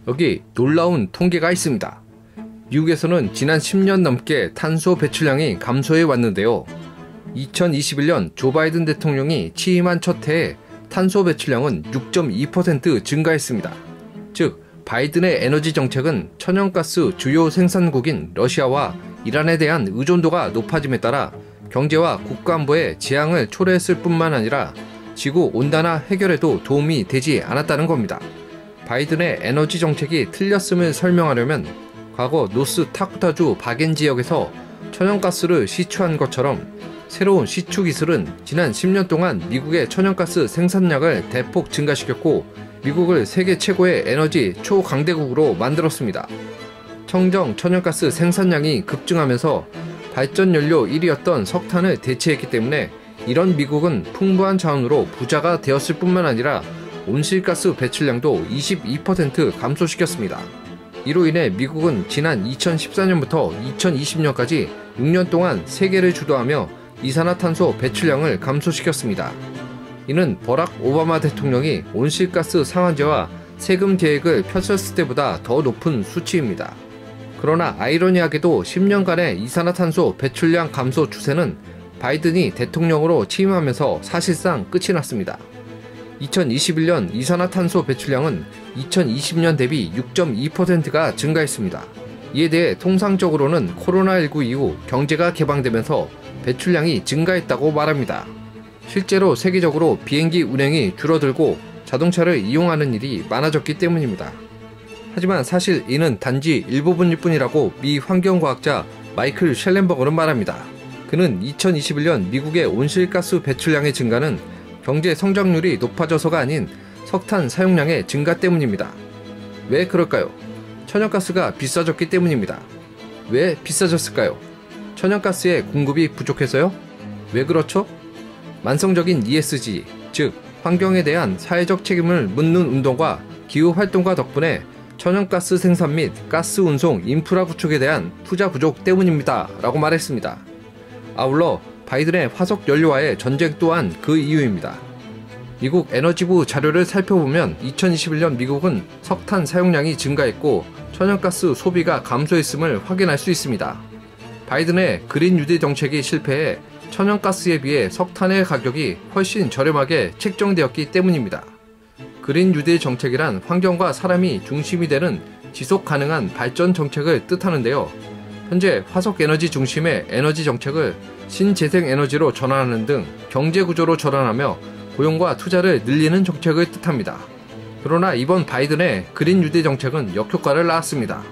여기 놀라운 통계가 있습니다. 미국에서는 지난 10년 넘게 탄소 배출량이 감소해 왔는데요. 2021년 조 바이든 대통령이 취임한 첫 해에 탄소 배출량은 6.2% 증가했습니다. 즉, 바이든의 에너지 정책은 천연가스 주요 생산국인 러시아와 이란에 대한 의존도가 높아짐에 따라 경제와 국가안보에 재앙을 초래했을 뿐만 아니라 지구 온난화 해결에도 도움이 되지 않았다는 겁니다. 바이든의 에너지 정책이 틀렸음을 설명하려면 과거 노스 타코타주 바겐 지역에서 천연가스를 시추한 것처럼 새로운 시추 기술은 지난 10년 동안 미국의 천연가스 생산량을 대폭 증가시켰고 미국을 세계 최고의 에너지 초강대국으로 만들었습니다. 청정 천연가스 생산량이 급증하면서 발전연료 1위였던 석탄을 대체했기 때문에 이런 미국은 풍부한 자원으로 부자가 되었을 뿐만 아니라 온실가스 배출량도 22% 감소시켰습니다. 이로 인해 미국은 지난 2014년부터 2020년까지 6년 동안 세계를 주도하며 이산화탄소 배출량을 감소시켰습니다. 이는 버락 오바마 대통령이 온실가스 상한제와 세금 계획을 펼쳤을 때보다 더 높은 수치입니다. 그러나 아이러니하게도 10년간의 이산화탄소 배출량 감소 추세는 바이든이 대통령으로 취임하면서 사실상 끝이 났습니다. 2021년 이산화탄소 배출량은 2020년 대비 6.2%가 증가했습니다. 이에 대해 통상적으로는 코로나19 이후 경제가 개방되면서 배출량이 증가했다고 말합니다. 실제로 세계적으로 비행기 운행이 줄어들고 자동차를 이용하는 일이 많아졌기 때문입니다. 하지만 사실 이는 단지 일부분일 뿐이라고 미 환경과학자 마이클 셸렌버그는 말합니다. 그는 2021년 미국의 온실가스 배출량의 증가는 경제 성장률이 높아져서가 아닌 석탄 사용량의 증가 때문입니다. 왜 그럴까요? 천연가스가 비싸졌기 때문입니다. 왜 비싸졌을까요? 천연가스의 공급이 부족해서요? 왜 그렇죠? 만성적인 ESG, 즉 환경에 대한 사회적 책임을 묻는 운동과 기후활동가 덕분에 천연가스 생산 및 가스 운송 인프라 구축에 대한 투자 부족 때문입니다. 라고 말했습니다. 아울러 바이든의 화석 연료와의 전쟁 또한 그 이유입니다. 미국 에너지부 자료를 살펴보면 2021년 미국은 석탄 사용량이 증가했고 천연가스 소비가 감소했음을 확인할 수 있습니다. 바이든의 그린 뉴딜 정책이 실패해 천연가스에 비해 석탄의 가격이 훨씬 저렴하게 책정되었기 때문입니다. 그린 뉴딜 정책이란 환경과 사람이 중심이 되는 지속 가능한 발전 정책을 뜻하는데요. 현재 화석 에너지 중심의 에너지 정책을 신재생 에너지로 전환하는 등 경제 구조로 전환하며 고용과 투자를 늘리는 정책을 뜻합니다. 그러나 이번 바이든의 그린 뉴딜 정책은 역효과를 낳았습니다.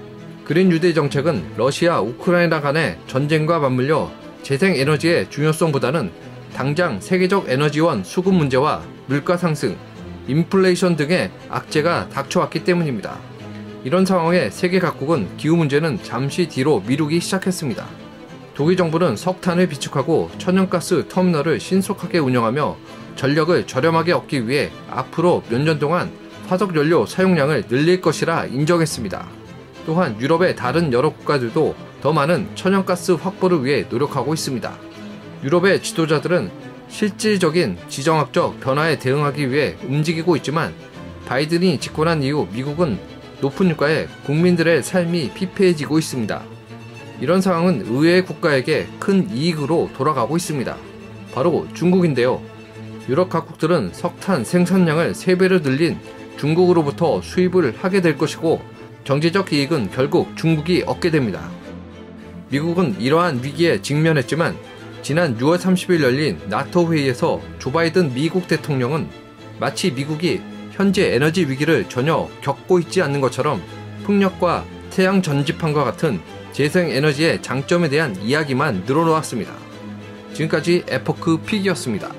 그린 뉴딜 정책은 러시아, 우크라이나 간의 전쟁과 맞물려 재생에너지의 중요성보다는 당장 세계적 에너지원 수급 문제와 물가 상승, 인플레이션 등의 악재가 닥쳐왔기 때문입니다. 이런 상황에 세계 각국은 기후 문제는 잠시 뒤로 미루기 시작했습니다. 독일 정부는 석탄을 비축하고 천연가스 터미널을 신속하게 운영하며 전력을 저렴하게 얻기 위해 앞으로 몇 년 동안 화석연료 사용량을 늘릴 것이라 인정했습니다. 또한 유럽의 다른 여러 국가들도 더 많은 천연가스 확보를 위해 노력하고 있습니다. 유럽의 지도자들은 실질적인 지정학적 변화에 대응하기 위해 움직이고 있지만 바이든이 집권한 이후 미국은 높은 유가에 국민들의 삶이 피폐해지고 있습니다. 이런 상황은 의외의 국가에게 큰 이익으로 돌아가고 있습니다. 바로 중국인데요. 유럽 각국들은 석탄 생산량을 3배로 늘린 중국으로부터 수입을 하게 될 것이고 경제적 이익은 결국 중국이 얻게 됩니다. 미국은 이러한 위기에 직면했지만 지난 6월 30일 열린 나토 회의에서 조 바이든 미국 대통령은 마치 미국이 현재 에너지 위기를 전혀 겪고 있지 않는 것처럼 풍력과 태양 전지판과 같은 재생에너지의 장점에 대한 이야기만 늘어놓았습니다. 지금까지 에포크 픽이었습니다.